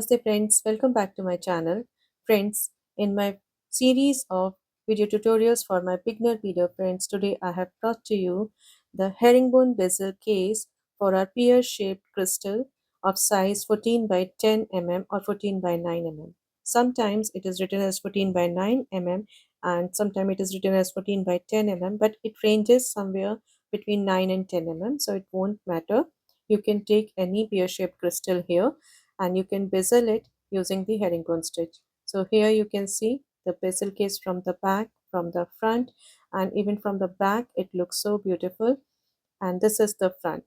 Namaste friends, welcome back to my channel. Friends, in my series of video tutorials for my beginner video friends, today I have brought to you the herringbone bezel case for our pear-shaped crystal of size 14 by 10 mm or 14 by 9 mm. Sometimes it is written as 14 by 9 mm and sometimes it is written as 14 by 10 mm, but it ranges somewhere between 9 and 10 mm, so it won't matter. You can take any pear-shaped crystal here and you can bezel it using the herringbone stitch. So here you can see the bezel case from the back, from the front, and even from the back it looks so beautiful. And this is the front.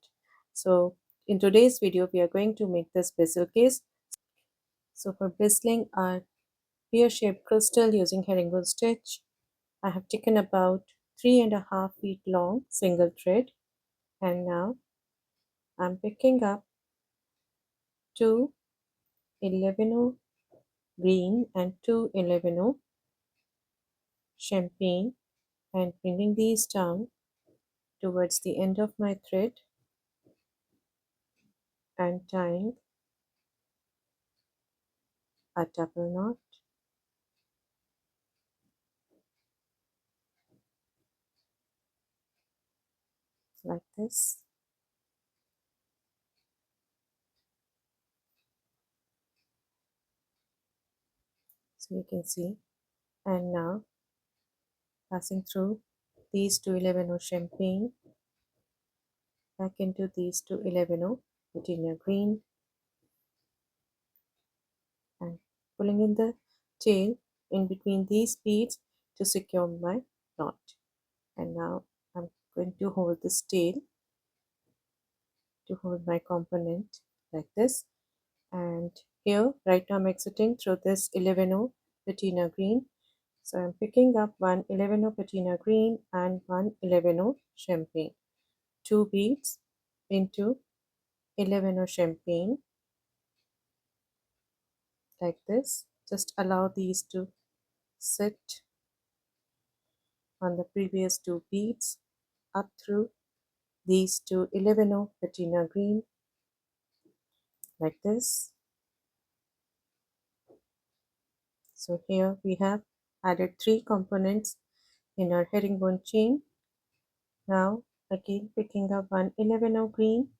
So in today's video we are going to make this bezel case. So for bezeling our pear-shaped crystal using herringbone stitch, I have taken about 3.5 feet long single thread, and now I'm picking up two 11 green and two 11 champagne and bringing these down towards the end of my thread and tying a double knot like this. So you can see, and now passing through these two 11 champagne back into these two 11 Virginia green and pulling in the tail in between these beads to secure my knot. And now I'm going to hold this tail to hold my component like this. And here right now I'm exiting through this 11 patina green. So I'm picking up one 11 patina green and one 11 champagne. Two beads into 11 champagne like this. Just allow these to sit on the previous two beads up through these two 11 patina green like this. So here we have added three components in our herringbone chain. Now again picking up one 11 green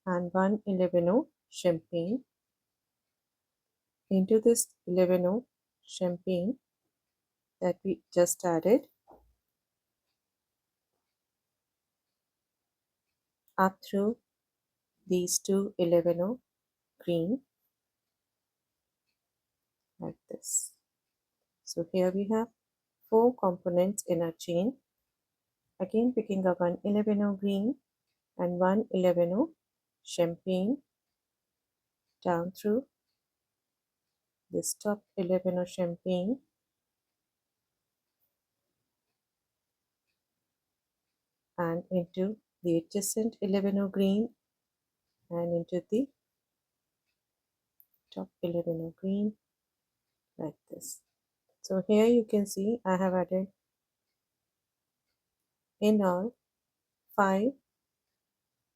and one 11 champagne into this 11 champagne that we just added up through these two 11 green like this. So here we have four components in our chain. Again picking up one 11 green and one 11 champagne down through this top 11 champagne and into the adjacent 11 green and into the top 11 green like this. So here you can see I have added in all 5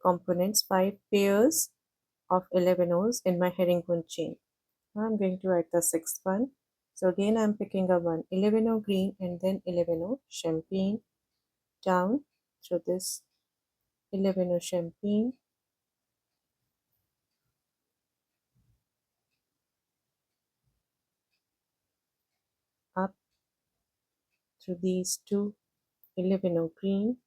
components, 5 pairs of 11 O's in my herringbone chain. Now I'm going to add the 6th one. So again I'm picking up one 11 green and then 11 champagne down through this 11 champagne up through these two 11 green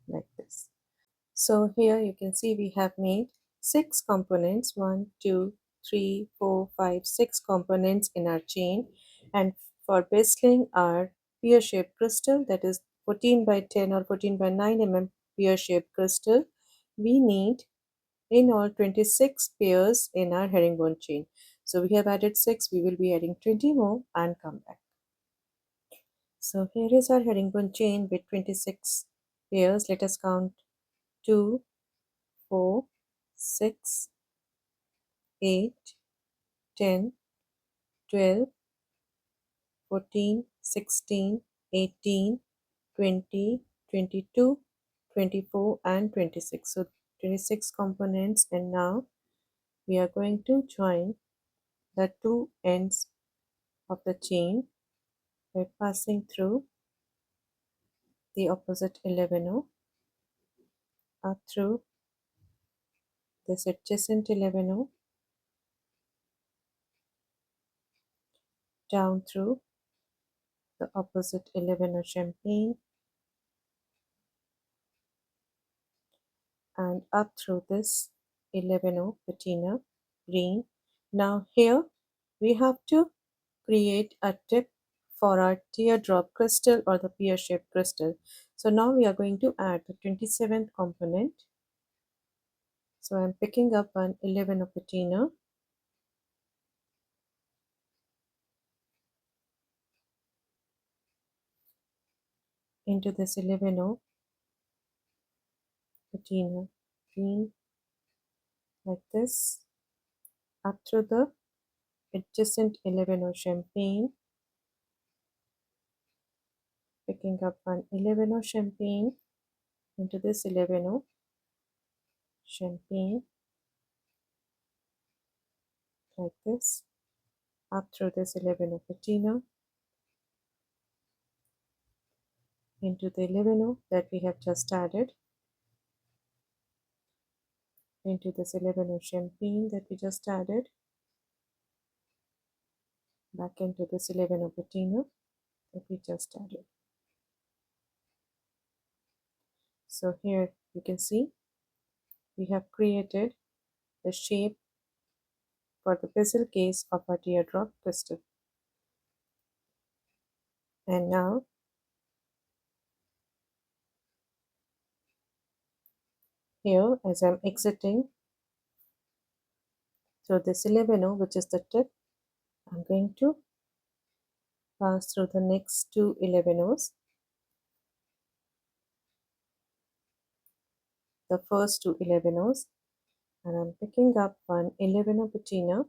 like this. So here you can see we have made 6 components, 1, 2, 3, 4, 5, 6 components in our chain. And for bezeling our pear-shaped crystal, that is 14 by 10 or 14 by 9 mm pear-shaped crystal, we need in all 26 pairs in our herringbone chain. So we have added 6, we will be adding 20 more and come back. So here is our herringbone chain with 26 pairs. Let us count 2, 4, 6, 8, 10, 12, 14, 16, 18, 20, 22, 24 and 26. So 26 components, and now we are going to join the two ends of the chain by passing through the opposite 11 up through this adjacent 11 down through the opposite 11 champagne and up through this 11 patina green. Now here we have to create a tip for our teardrop crystal or the pear-shaped crystal. So now we are going to add the 27th component. So I'm picking up an 11 patina into this 11 patina green like this, up through the adjacent 11 champagne, picking up an 11 champagne into this 11 champagne like this, up through this 11 patina into the 11 that we have just added, into this 11 champagne that we just added, back into this 11 patina that we just added. So here you can see we have created the shape for the bezel case of our teardrop crystal. And now here, as I'm exiting through this 11 which is the tip, I'm going to pass through the next two 11s, the first two 11s, and I'm picking up one 11 patina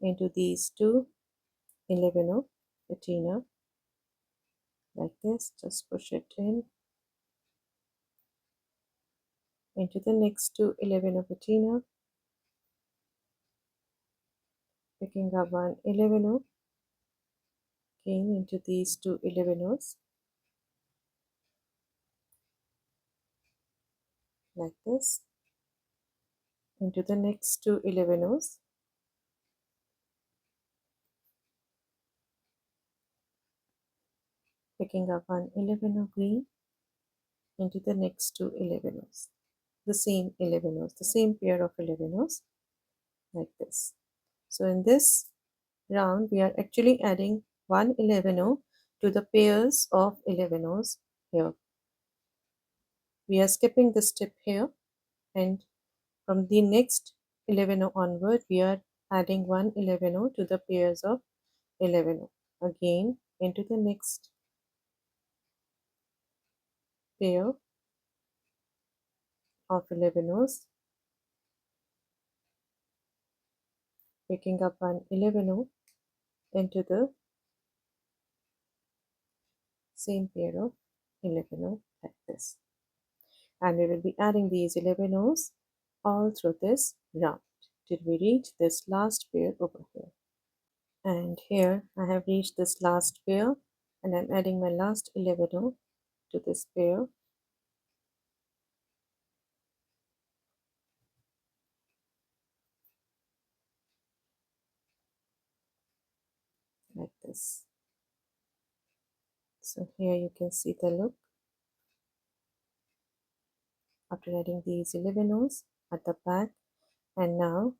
into these two 11 patina like this. Just push it in into the next two 11 patina, picking up one 11 again into these two 11s like this, into the next two 11s, picking up one 11 green into the next two 11s, the same 11s, the same pair of 11s like this. So in this round we are actually adding one 11 to the pairs of 11s here. We are skipping this step here, and from the next 11 onward we are adding one 11 to the pairs of 11 again into the next pair of 11s, picking up one 11 into the same pair of 11 like this, and we will be adding these 11s all through this round till we reach this last pair over here. And here I have reached this last pair, and I'm adding my last 11 to this pair like this. So here you can see the look after adding these 11s at the back, and now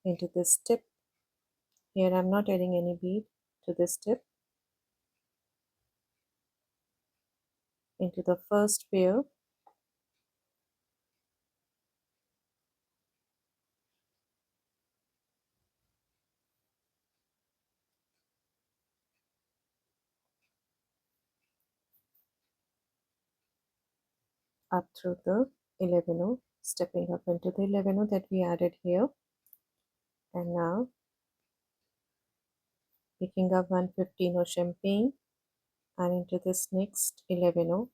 into this tip. Here I'm not adding any bead to this tip, into the first pair, up through the 11, stepping up into the 11 that we added here, and now picking up 115 champagne and into this next 11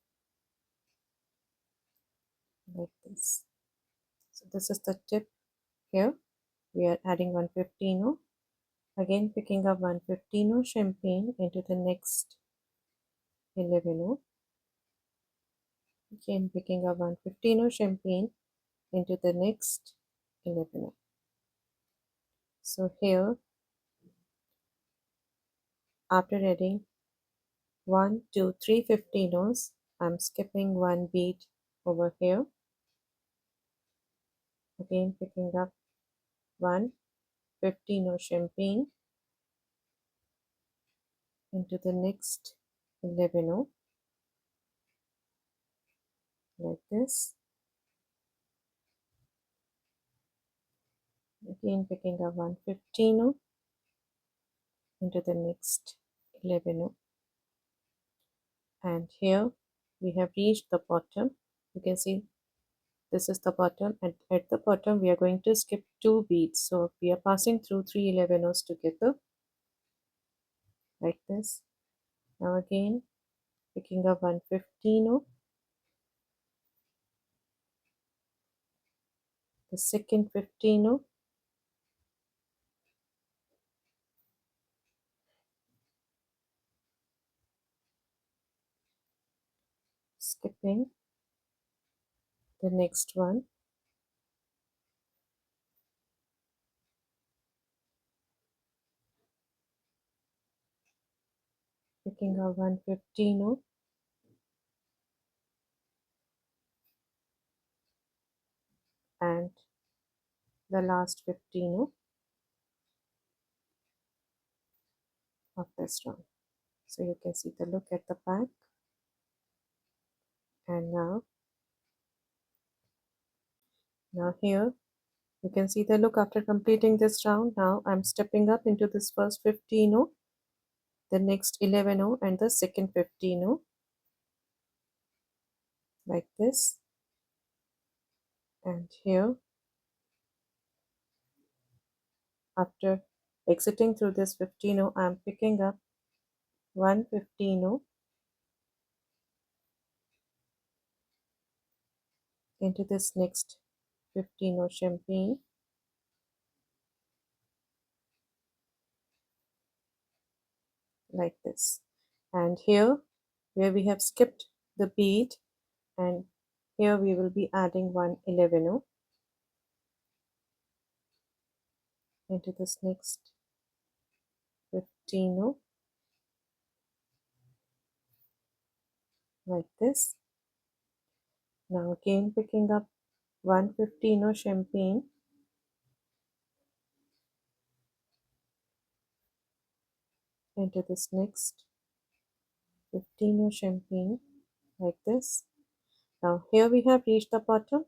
like this. So this is the tip here. We are adding 115, again picking up 115 champagne into the next 11, again picking up 115 champagne into the next 11. So here, after adding 1, 2, 3 15s, I'm skipping one bead over here, again picking up 115 champagne into the next 11 like this, again picking up 115 into the next 11, and here we have reached the bottom. You can see this is the bottom, and at the bottom we are going to skip two beads, so we are passing through 3 11s together like this. Now again picking up 115, the second 15, skipping the next one, picking up 115, and the last 15 of this round. So you can see the look at the back, and now here you can see the look after completing this round. Now I'm stepping up into this first 15, the next 11, and the second 15, like this. And here, after exiting through this 15, I'm picking up 115 into this next 15 champagne, like this. And here, where we have skipped the bead, and here we will be adding 111 into this next 15, like this. Now again picking up 115 champagne into this next 15 champagne, like this. Now here we have reached the bottom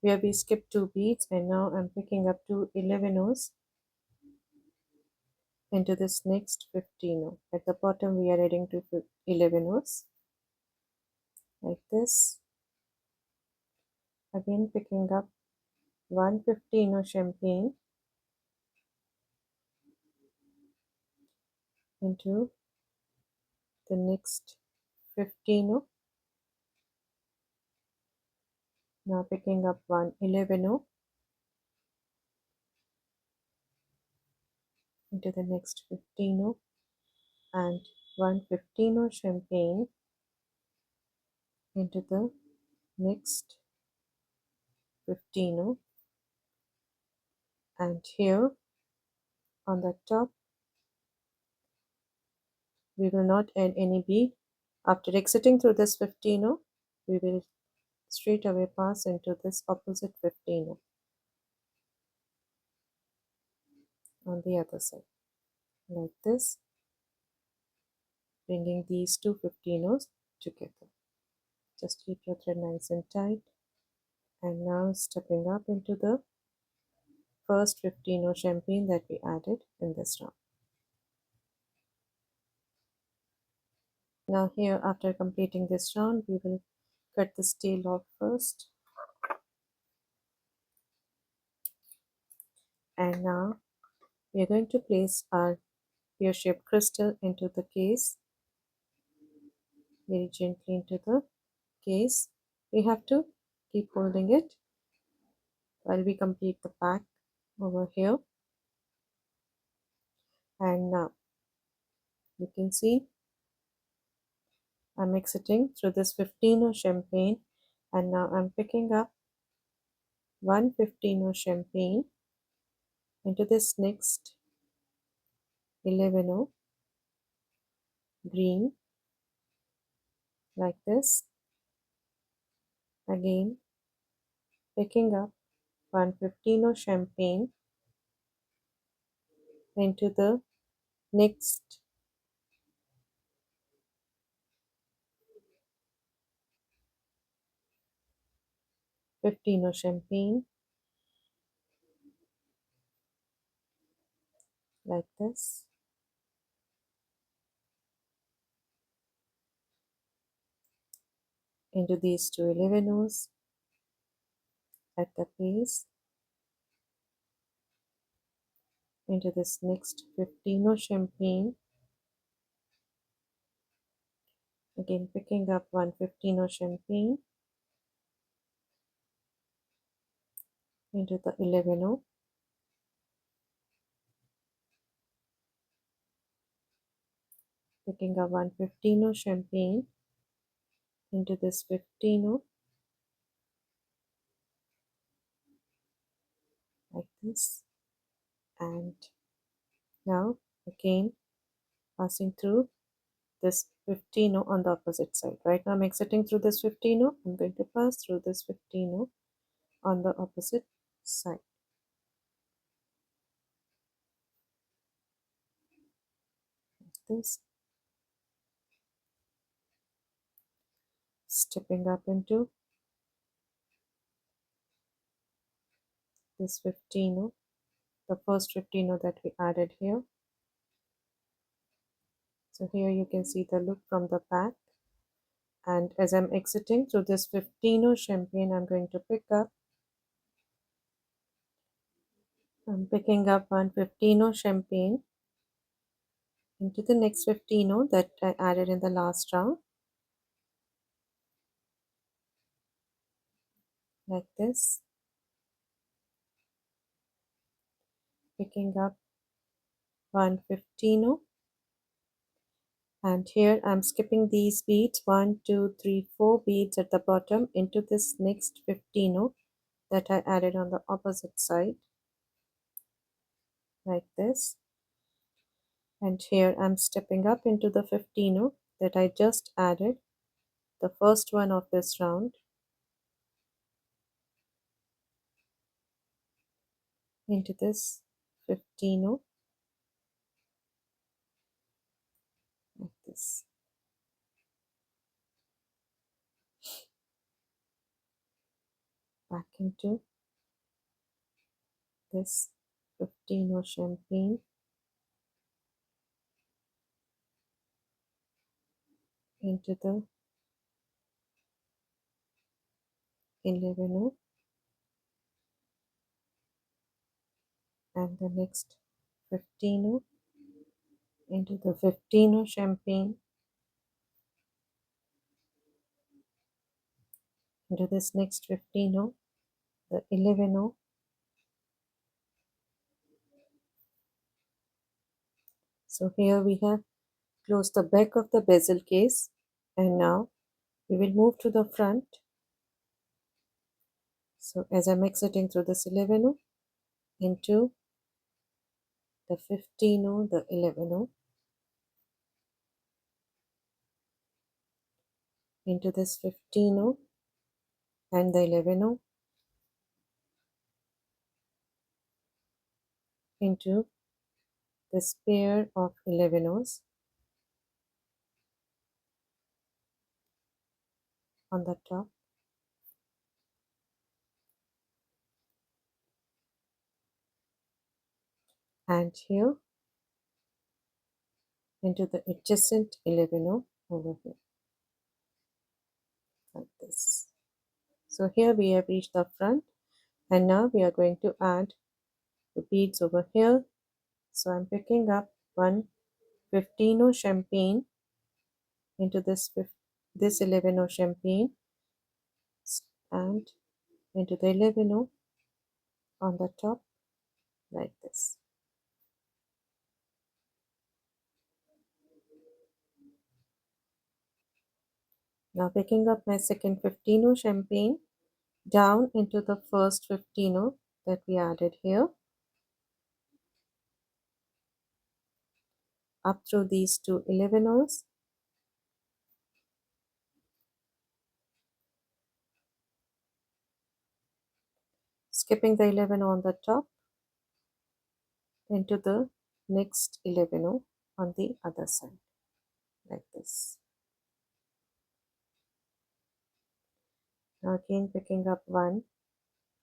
where we skipped two beads, and now I'm picking up two 11s into this next 15. At the bottom we are adding two 11s like this. Again picking up 115 champagne into the next 15. Now picking up 111 into the next 15, and 115 champagne into the next 15, and here on the top we will not add any bead. After exiting through this 15, we will straight away pass into this opposite 15 on the other side, like this, bringing these two 15s together. Just keep your thread nice and tight, and now stepping up into the first 15 champagne that we added in this round. Now here, after completing this round, we will cut this tail off first, and now we are going to place our pear-shaped crystal into the case. very gently into the case. We have to keep holding it while we complete the pack over here. And now you can see I'm exiting through this 15 champagne, and now I'm picking up 1 15 champagne into this next 11 green, like this. Again picking up 1 15 champagne into the next 15 champagne, like this. Into these two 11 at the base, into this next 15 champagne, again picking up 1 15 champagne into the 11, picking up 1 15 champagne into this 15, like this. And now again passing through this 15 on the opposite side. Right now I'm exiting through this 15, I'm going to pass through this 15 on the opposite side, like this. Stepping up into this 15, the first 15 that we added here. So here you can see the look from the back. And as I'm exiting through this 15 champagne, I'm picking up 1 15 champagne into the next 15 that I added in the last round, like this. Picking up 1 15, and here I'm skipping these beads, 1 2 3 4 beads at the bottom, into this next 15 that I added on the opposite side, like this. And here I'm stepping up into the 15 that I just added, the first one of this round, into this 15 like this. Back into this 15 champagne, into the 11 and the next 15 into the 15 champagne, into this next 15 the 11. So here we have closed the back of the bezel case, and now we will move to the front. So as I'm exiting through this 11 into the 15, the 11, into this 15 and the 11, into this pair of 11s on the top, and here into the adjacent 11 over here, like this. So here we have reached the front, and now we are going to add the beads over here. So I'm picking up 1 15 champagne into this this 11 champagne and into the 11 on the top like this. Now picking up my second 15 champagne down into the first 15 that we added here, up through these two 11, skipping the 11 on the top into the next 11 on the other side like this. Now again picking up one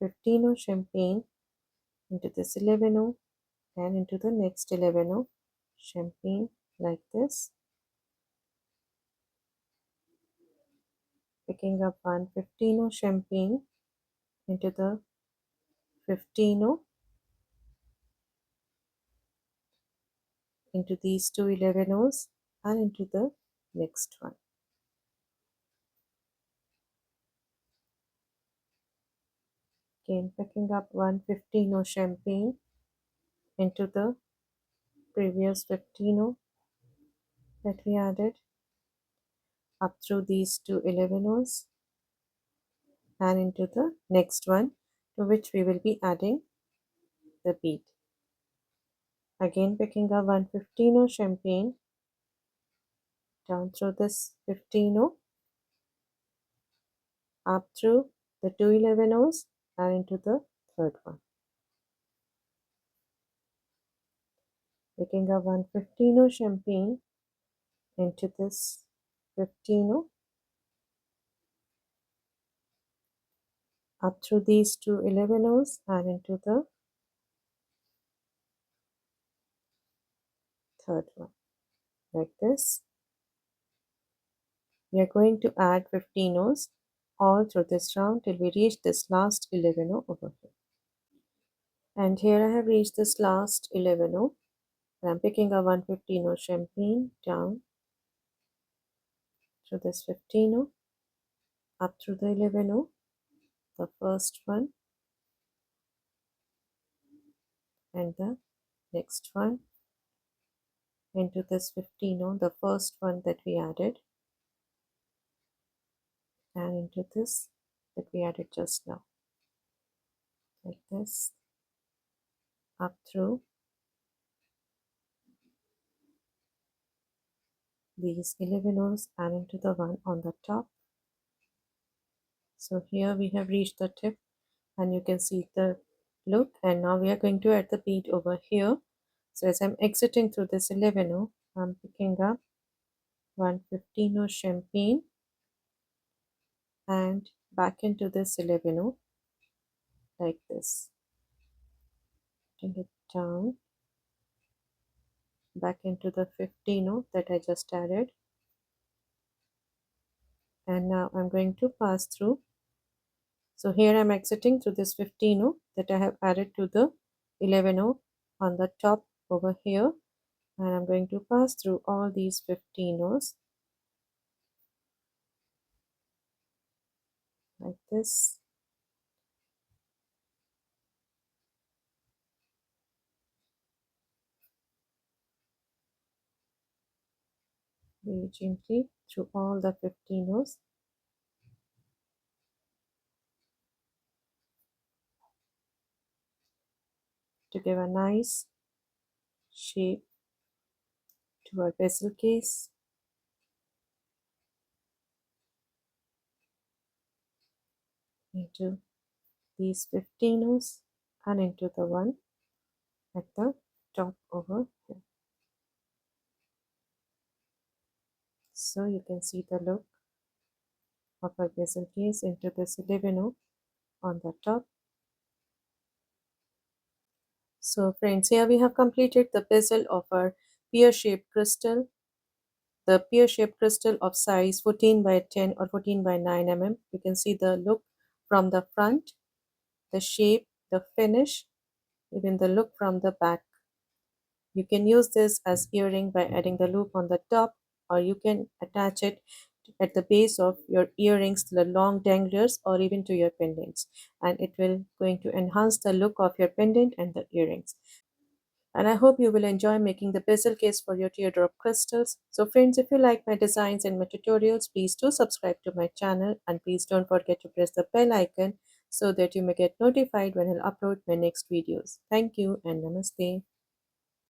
15 champagne into this 11 and into the next 11 champagne like this, picking up one 15 champagne into the 15 into these two 11s and into the next one. Again picking up one 15 champagne into the previous 15 that we added, up through these two 11s and into the next one to which we will be adding the bead. Again picking up one 15 champagne down through this 15 up through the two 11s and into the third one. Picking up one 15 champagne into this 15 up through these two 11s and into the third one like this. We are going to add 15s all through this round till we reach this last 11 over here. And here I have reached this last 11 and I'm picking a 115 champagne down through this 15 up through the 11, the first one and the next one, into this 15, the first one that we added, and into this that we added just now, like this, up through these 11s and into the one on the top. So here we have reached the tip and you can see the look, and now we are going to add the bead over here. So as I'm exiting through this 11, I'm picking up 115 champagne and back into this 11 like this, putting it down back into the 15 that I just added, and now I'm going to pass through. So here I'm exiting through this 15 that I have added to the 11 on the top over here, and I'm going to pass through all these 15s like this, very gently through all the 15s to give a nice shape to our bezel case. Into these 15s and into the one at the top over here. So you can see the look of our bezel case into this 11 on the top. So friends, here we have completed the bezel of our pear-shaped crystal. The pear-shaped crystal of size 14 by 10 or 14 by 9 mm. You can see the look from the front, the shape, the finish, even the look from the back. You can use this as earring by adding the loop on the top, or you can attach it at the base of your earrings, the long danglers, or even to your pendants, and it will going to enhance the look of your pendant and the earrings. And I hope you will enjoy making the bezel case for your teardrop crystals. So friends, if you like my designs and my tutorials, please do subscribe to my channel, and please don't forget to press the bell icon so that you may get notified when I'll upload my next videos. Thank you and namaste.